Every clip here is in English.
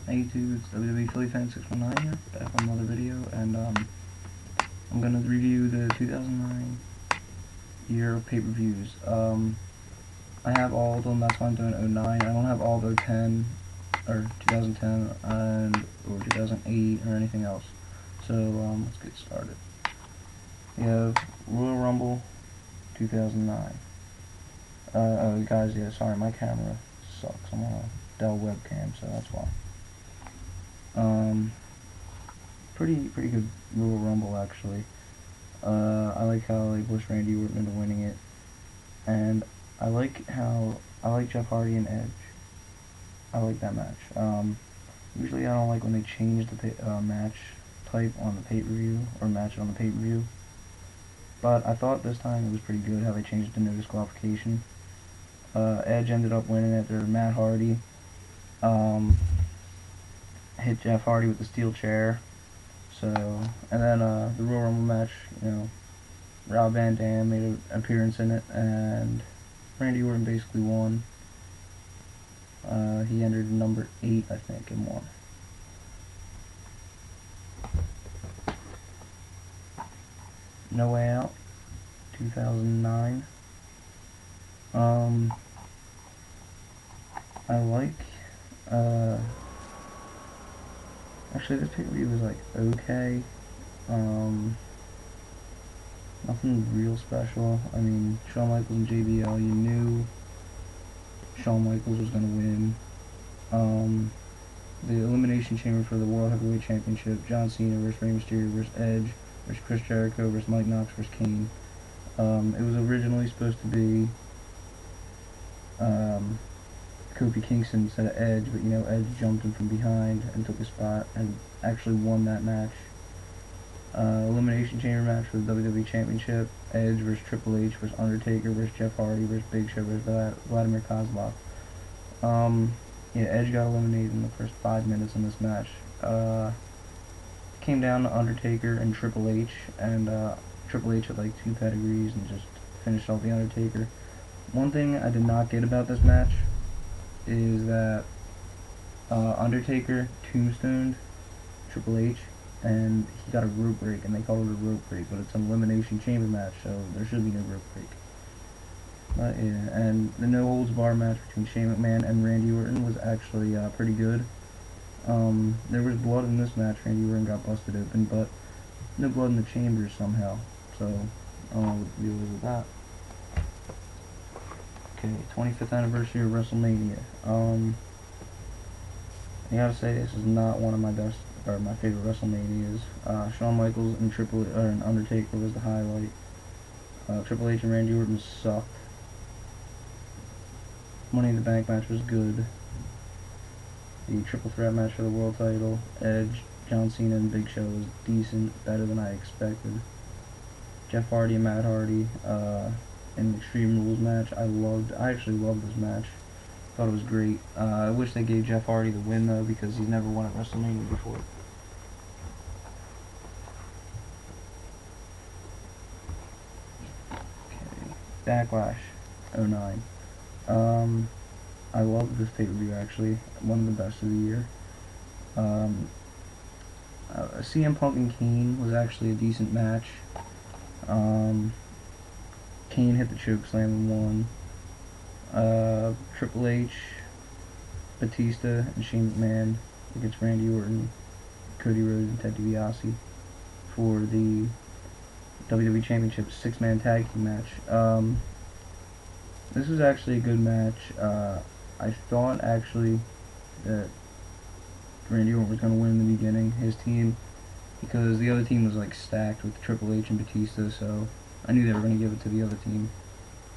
Hey YouTube, it's WWE Philly Fan 619 here, back with another video, and I'm gonna review the 2009 year of pay-per-views. I have all of them. That's why I'm doing 09. I don't have all the 10 or 2010 or 2008 or anything else. So let's get started. We have Royal Rumble 2009. Oh guys, yeah, sorry, my camera sucks. I'm on a Dell webcam, so that's why. Pretty good Royal Rumble actually. I like how they pushed Randy Orton into winning it, and I like Jeff Hardy and Edge. I like that match. Usually I don't like when they change the match type on the pay-per-view or match on the pay-per-view, but I thought this time it was pretty good how they changed it to no disqualification. Edge ended up winning after Matt Hardy hit Jeff Hardy with the steel chair. So, and then the Royal Rumble match, Rob Van Dam made an appearance in it, and Randy Orton basically won. He entered number 8, I think, and won. No Way Out, 2009. I like, actually this pay-per-view was like okay. Nothing real special. I mean, Shawn Michaels and JBL, you knew Shawn Michaels was going to win. The Elimination Chamber for the World Heavyweight Championship, John Cena versus Rey Mysterio versus Edge versus Chris Jericho versus Mike Knox versus Kane. It was originally supposed to be Kofi Kingston instead of Edge, but Edge jumped him from behind and took his spot and actually won that match. Elimination Chamber match for the WWE Championship, Edge versus Triple H versus Undertaker versus Jeff Hardy versus Big Show versus Vladimir Kozlov. Yeah, Edge got eliminated in the first 5 minutes in this match. Came down to Undertaker and Triple H, and Triple H had like 2 pedigrees and just finished off the Undertaker. One thing I did not get about this match is that Undertaker tombstoned Triple H, and he got a rope break, and they called it a rope break, but it's an Elimination Chamber match, so there should be no rope break. But yeah, and the no holds bar match between Shane McMahon and Randy Orton was actually pretty good. There was blood in this match. Randy Orton got busted open, but no blood in the chambers somehow. So I don't know what the deal is with that. Okay, 25th anniversary of WrestleMania. I gotta say, this is not one of my best or my favorite WrestleManias. Shawn Michaels and Undertaker was the highlight. Triple H and Randy Orton sucked. Money in the Bank match was good. The triple threat match for the world title, Edge, John Cena, and Big Show was decent, better than I expected. Jeff Hardy and Matt Hardy in the Extreme Rules match, I actually loved this match. Thought it was great. I wish they gave Jeff Hardy the win though, because he's never won at WrestleMania before. Okay, Backlash 09. I love this pay-per-view actually, one of the best of the year. CM Punk and Kane was actually a decent match. Kane hit the chokeslam and won. Triple H, Batista, and Shane McMahon against Randy Orton, Cody Rhodes, and Ted DiBiase for the WWE Championship 6-man tag team match. This was actually a good match. I thought actually that Randy Orton was going to win in the beginning, his team, because the other team was like stacked with Triple H and Batista, so I knew they were going to give it to the other team.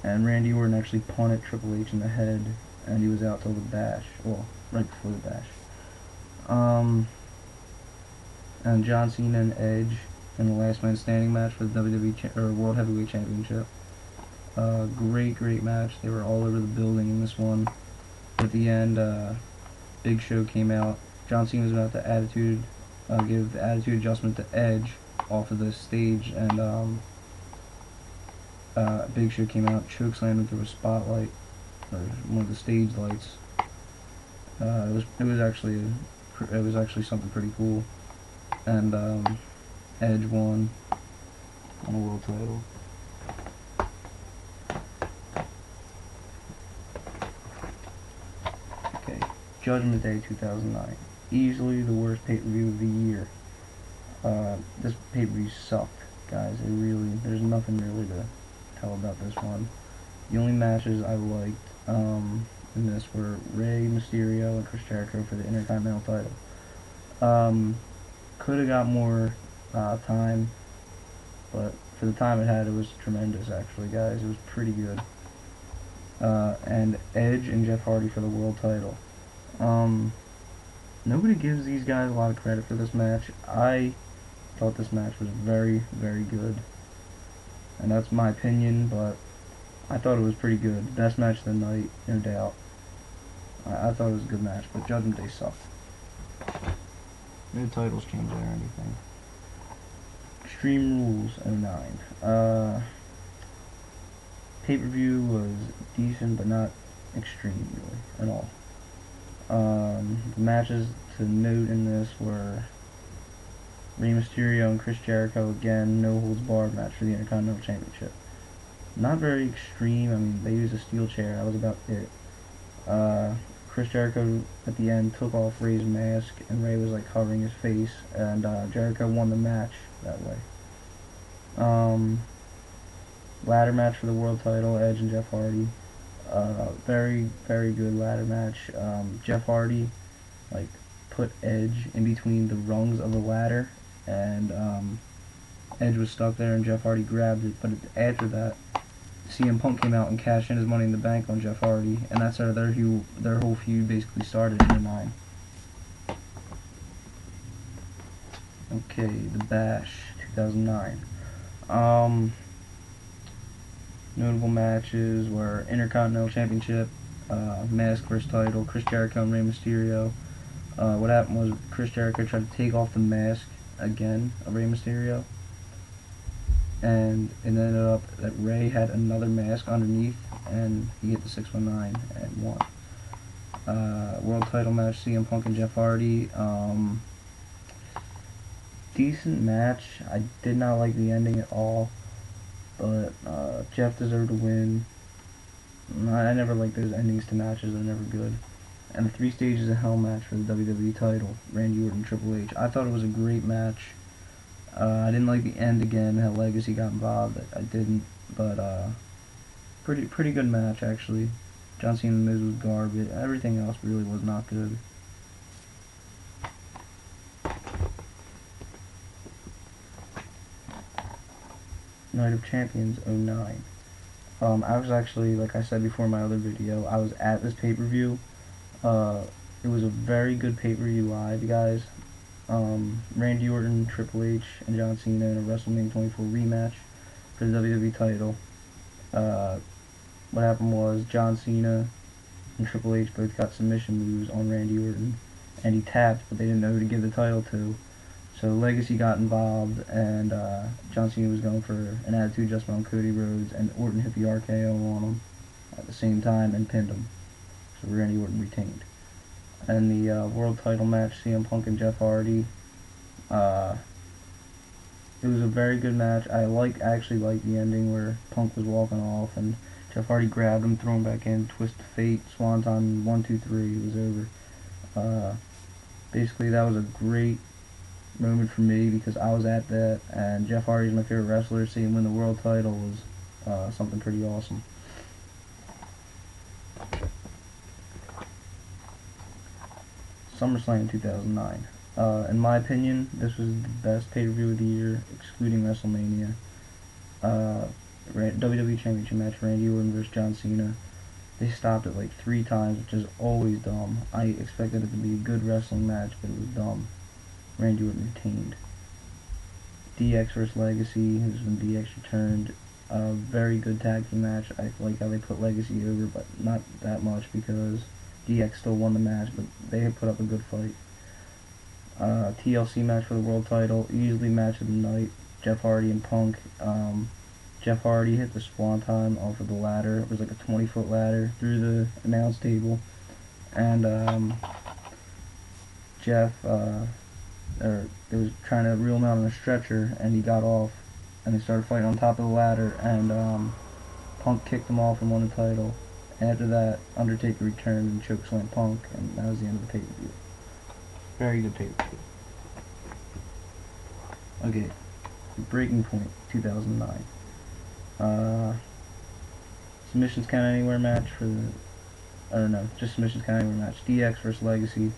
And Randy Orton actually punted Triple H in the head, and he was out till the Bash. Well, right before the Bash. And John Cena and Edge in the Last Man Standing match for the WWE World Heavyweight Championship. Great match. They were all over the building in this one. At the end, Big Show came out. John Cena was about to give the attitude adjustment to Edge off of the stage, and Big Show came out, chokeslammed him through a spotlight, or one of the stage lights. It was actually it was actually something pretty cool. And Edge won a world title. Okay, Judgment Day 2009, easily the worst pay-per-view of the year. This pay-per-view sucked, guys. There's nothing really to tell about this one. The only matches I liked in this were Rey Mysterio and Chris Jericho for the Intercontinental title. Could have got more time, but for the time it had, it was tremendous, actually, guys. It was pretty good. And Edge and Jeff Hardy for the world title. Nobody gives these guys a lot of credit for this match. I thought this match was very, very good. And that's my opinion, but I thought it was pretty good. Best match of the night, no doubt. I thought it was a good match, but Judgment Day sucked. No titles changed there or anything. Extreme Rules 09. Pay-per-view was decent, but not extreme, really, at all. The matches to note in this were Rey Mysterio and Chris Jericho, again, no holds barred match for the Intercontinental Championship. Not very extreme. I mean, they used a steel chair. That was about it. Chris Jericho at the end took off Rey's mask, and Rey was like covering his face, and Jericho won the match that way. Ladder match for the world title, Edge and Jeff Hardy. Very, very good ladder match. Jeff Hardy like put Edge in between the rungs of the ladder, and Edge was stuck there, and Jeff Hardy grabbed it. But after that, CM Punk came out and cashed in his Money in the Bank on Jeff Hardy, and that's how their whole feud basically started in the 9. Okay, The Bash 2009. Notable matches were Intercontinental Championship, Mask vs. title, Chris Jericho and Rey Mysterio. What happened was Chris Jericho tried to take off the mask again of Rey Mysterio, and it ended up that Rey had another mask underneath, and he hit the 619 and won. World title match, CM Punk and Jeff Hardy. Decent match. I did not like the ending at all, but Jeff deserved to win. I never like those endings to matches. They're never good. And the 3 Stages of Hell match for the WWE title, Randy Orton and Triple H. I thought it was a great match. I didn't like the end again, how Legacy got involved. I didn't, but pretty good match, actually. John Cena and The Miz was garbage. Everything else really was not good. Night of Champions 09. I was actually, like I said before in my other video, I was at this pay-per-view. It was a very good pay-per-view live, guys. Randy Orton, Triple H, and John Cena in a WrestleMania 24 rematch for the WWE title. What happened was John Cena and Triple H both got submission moves on Randy Orton, and he tapped, but they didn't know who to give the title to. So Legacy got involved, and John Cena was going for an attitude adjustment on Cody Rhodes, and Orton hit the RKO on him at the same time and pinned him. So Randy Orton retained. And the world title match, CM Punk and Jeff Hardy. It was a very good match. I actually liked the ending where Punk was walking off and Jeff Hardy grabbed him, threw him back in, twist of fate, swanton, 1, 2, 3. It was over. Basically, that was a great moment for me because I was at that, and Jeff Hardy is my favorite wrestler. Seeing him win the world title was something pretty awesome. SummerSlam 2009. In my opinion, this was the best pay-per-view of the year, excluding WrestleMania. WWE Championship match, Randy Orton vs. John Cena. They stopped it like 3 times, which is always dumb. I expected it to be a good wrestling match, but it was dumb. Randy Orton retained. DX vs. Legacy. This is when DX returned. A very good tag team match. I like how they put Legacy over, but not that much because DX still won the match, but they had put up a good fight. TLC match for the world title. Easily match of the night. Jeff Hardy and Punk. Jeff Hardy hit the swanton off of the ladder. It was like a 20-foot ladder through the announce table. And Jeff, or they was trying to reel him out on a stretcher, and he got off, and they started fighting on top of the ladder, and Punk kicked him off and won the title. After that, Undertaker returned and chokeslammed Punk, and that was the end of the pay-per-view. Very good pay-per-view. Okay, Breaking Point, 2009. Submissions Count Anywhere match for the, or no, just Submissions Count Anywhere match. DX versus Legacy.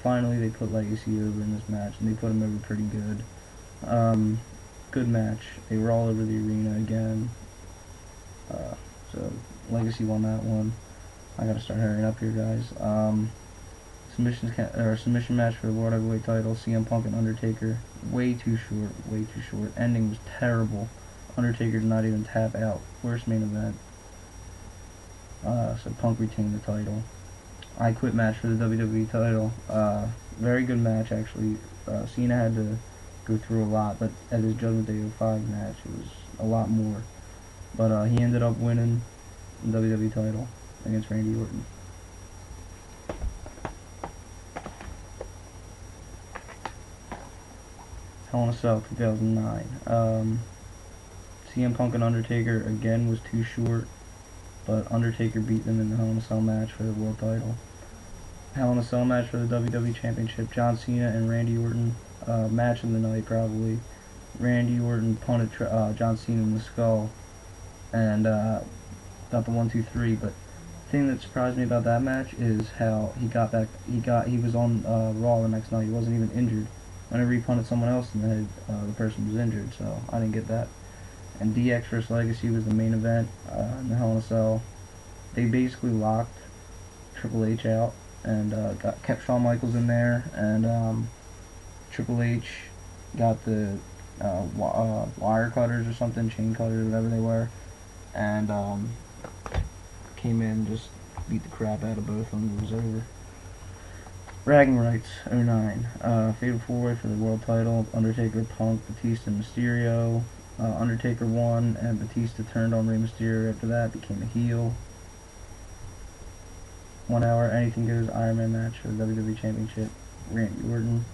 Finally, they put Legacy over in this match, and they put him over pretty good. Good match. They were all over the arena again. So Legacy won that one. I gotta start hurrying up here, guys. Submission match for the World Heavyweight title. CM Punk and Undertaker. Way too short. Way too short. Ending was terrible. Undertaker did not even tap out. Worst main event. So Punk retained the title. I Quit match for the WWE title. Very good match, actually. Cena had to go through a lot, but at his Judgment Day 05 match, it was a lot more. But he ended up winning the WWE title against Randy Orton. Hell in a Cell 2009. CM Punk and Undertaker again was too short, but Undertaker beat them in the Hell in a Cell match for the world title. Hell in a Cell match for the WWE Championship. John Cena and Randy Orton. Match of the night, probably. Randy Orton punted John Cena in the skull and got the 1-2-3. But the thing that surprised me about that match is how he got back. He was on Raw the next night. He wasn't even injured. Whenever he punted someone else in the head, the person was injured. So I didn't get that. And DX vs Legacy was the main event in the Hell in a Cell. They basically locked Triple H out and kept Shawn Michaels in there, and Triple H got the wire cutters or something, chain cutters, whatever they were, and came in, just beat the crap out of both of them. It was over. Bragging Rights 09. Fatal 4-Way for the world title. Undertaker, Punk, Batista, and Mysterio. Undertaker won, and Batista turned on Rey Mysterio after that, became a heel. 1 hour Anything Goes Iron Man match for the WWE Championship. Randy Orton.